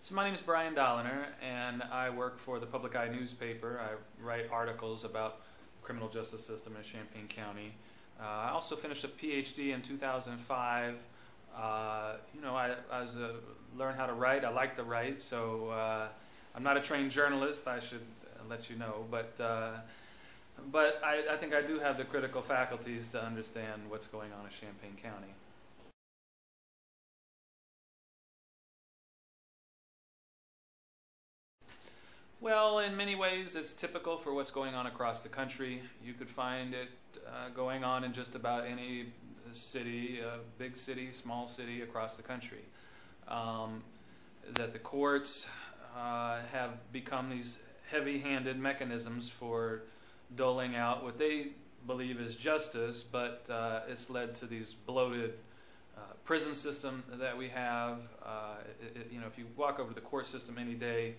So my name is Brian Dolliner, and I work for the Public Eye newspaper. I write articles about the criminal justice system in Champaign County. I also finished a PhD in 2005. I learned how to write. I like to write, so I'm not a trained journalist, I should let you know, but I think I do have the critical faculties to understand what's going on in Champaign County. Well, in many ways, it's typical for what's going on across the country. You could find it going on in just about any city, big city, small city across the country. That the courts have become these heavy-handed mechanisms for doling out what they believe is justice, but it's led to these bloated prison system that we have. If you walk over the court system any day,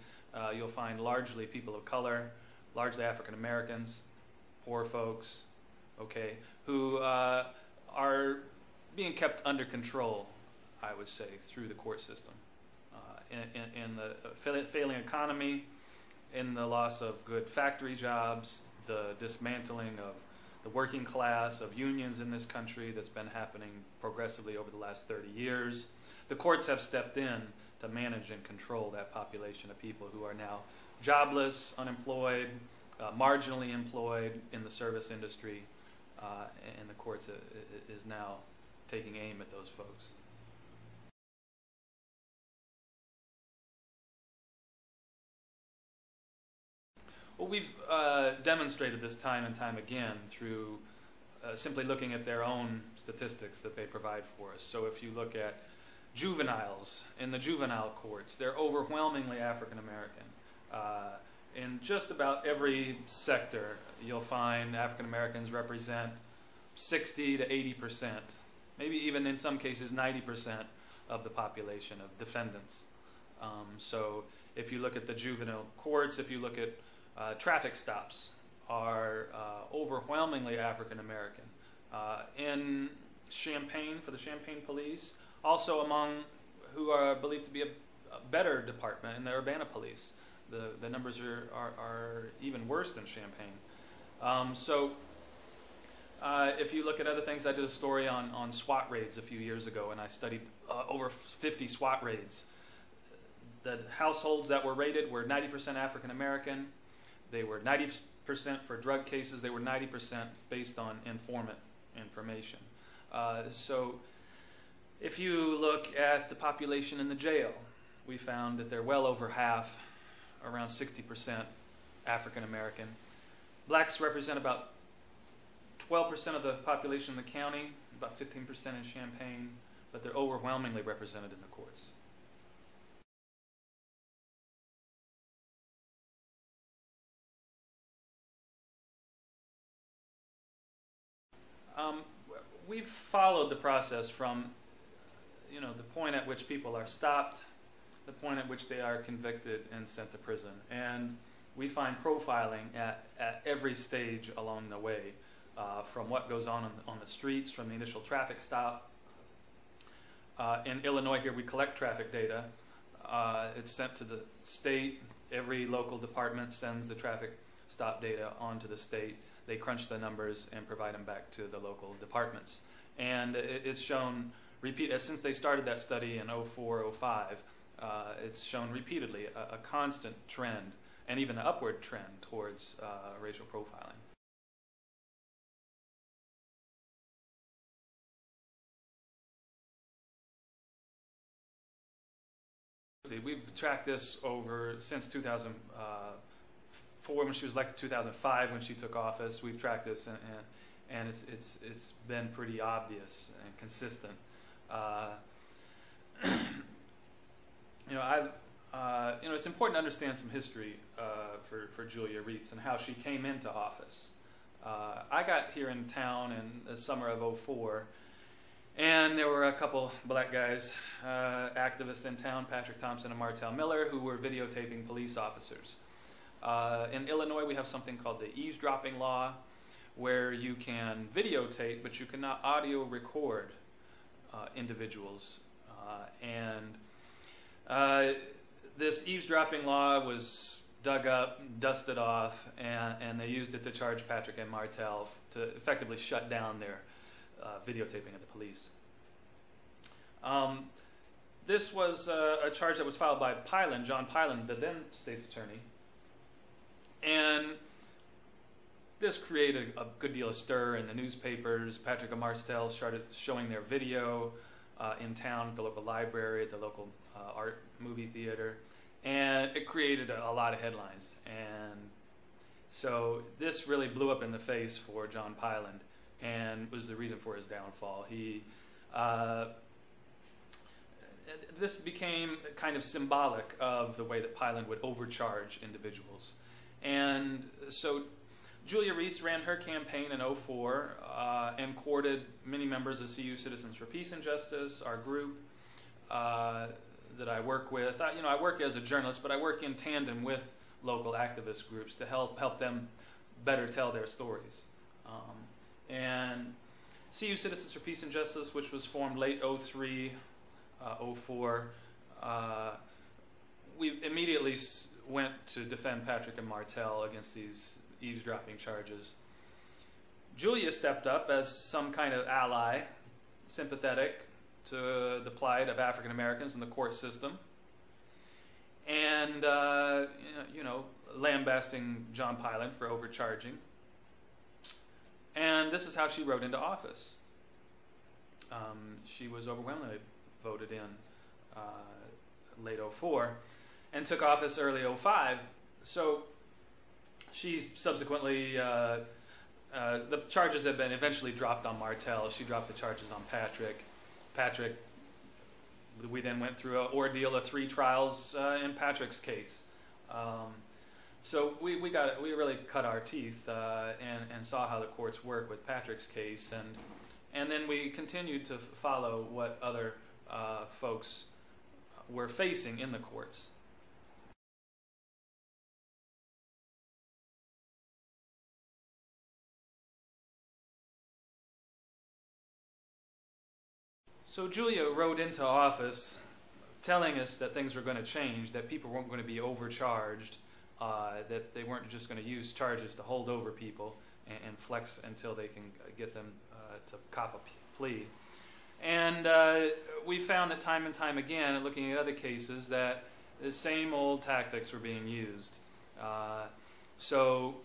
you'll find largely people of color, largely African Americans, poor folks, okay, who are being kept under control, I would say, through the court system. In the failing economy, in the loss of good factory jobs, the dismantling of the working class, of unions in this country that's been happening progressively over the last 30 years. The courts have stepped in to manage and control that population of people who are now jobless, unemployed, marginally employed in the service industry, and the courts is now taking aim at those folks. Well, we've demonstrated this time and time again through simply looking at their own statistics that they provide for us. So if you look at juveniles in the juvenile courts, they're overwhelmingly African American. In just about every sector, you'll find African Americans represent 60 to 80%, maybe even in some cases 90% of the population of defendants. So if you look at the juvenile courts, if you look at traffic stops, are overwhelmingly African American. In Champaign, for the Champaign police, also among who are believed to be a better department in the Urbana police. The numbers are even worse than Champaign. If you look at other things, I did a story on SWAT raids a few years ago, and I studied over 50 SWAT raids. The households that were raided were 90% African American. They were 90% for drug cases. They were 90% based on informant information. So if you look at the population in the jail, we found that they're well over half, around 60% African American. Blacks represent about 12% of the population in the county, about 15% in Champaign, but they're overwhelmingly represented in the courts. We've followed the process from, the point at which people are stopped, the point at which they are convicted and sent to prison. And we find profiling at every stage along the way, from what goes on the streets, from the initial traffic stop. In Illinois here, we collect traffic data. It's sent to the state. Every local department sends the traffic stop data onto the state. They crunch the numbers and provide them back to the local departments. And it's shown, since they started that study in 04, 05, it's shown repeatedly a constant trend, and even an upward trend towards racial profiling. We've tracked this over since 2004, when she was elected, 2005 when she took office. We've tracked this, and it's been pretty obvious and consistent. It's important to understand some history for Julia Reitz and how she came into office. I got here in town in the summer of '04. And there were a couple black guys, activists in town, Patrick Thompson and Martell Miller, who were videotaping police officers. In Illinois, we have something called the eavesdropping law, where you can videotape, but you cannot audio record individuals. this eavesdropping law was dug up, dusted off, and they used it to charge Patrick and Martel to effectively shut down their videotaping of the police. This was a charge that was filed by Pilen, John Pilen, the then state's attorney, and this created a good deal of stir in the newspapers. Patrick and Martel started showing their video in town at the local library, at the local art movie theater, and it created a lot of headlines. And so this really blew up in the face for John Pilen and was the reason for his downfall. This became kind of symbolic of the way that Pilen would overcharge individuals. And so Julia Reese ran her campaign in '04 and courted many members of CU Citizens for Peace and Justice, our group that I work with. I work as a journalist, but I work in tandem with local activist groups to help them better tell their stories. And CU Citizens for Peace and Justice, which was formed late '03, '04, we immediately went to defend Patrick and Martel against these eavesdropping charges. Julia stepped up as some kind of ally, sympathetic to the plight of African Americans in the court system, and lambasting John Pilen for overcharging. And this is how she rode into office. She was overwhelmingly voted in late '04 and took office early '05. So she subsequently, the charges had been eventually dropped on Martel. She dropped the charges on Patrick. We then went through an ordeal of 3 trials in Patrick's case. So we really cut our teeth and saw how the courts work with Patrick's case, and then we continued to follow what other folks were facing in the courts. So Julia rode into office telling us that things were going to change, that people weren't going to be overcharged, that they weren't just going to use charges to hold over people and flex until they can get them to cop a plea. And we found that time and time again, looking at other cases, that the same old tactics were being used. So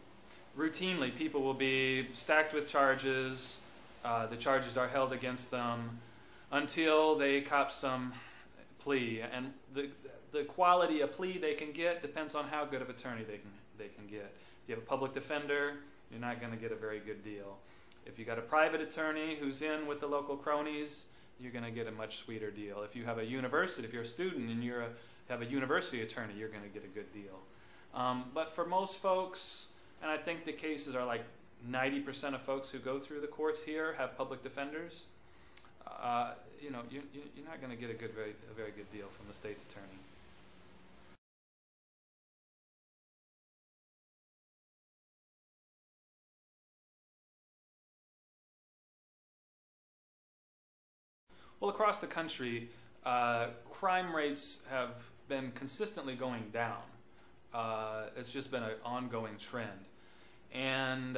routinely, people will be stacked with charges. The charges are held against them until they cop some plea, and the quality of plea they can get depends on how good of attorney they can get. If you have a public defender, you're not going to get a very good deal. If you got a private attorney who's in with the local cronies, you're going to get a much sweeter deal. If you have a university, if you're a student and you have a university attorney, you're going to get a good deal. But for most folks, and I think the cases are like 90% of folks who go through the courts here have public defenders. You're not going to get a very good deal from the state's attorney. Well, across the country, crime rates have been consistently going down. It's just been an ongoing trend. And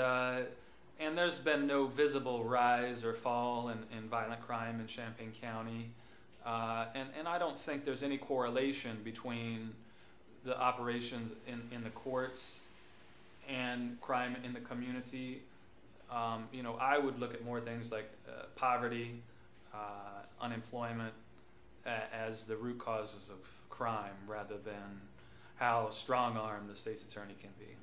there's been no visible rise or fall in violent crime in Champaign County. And I don't think there's any correlation between the operations in the courts and crime in the community. I would look at more things like poverty, unemployment as the root causes of crime rather than how strong-armed the state's attorney can be.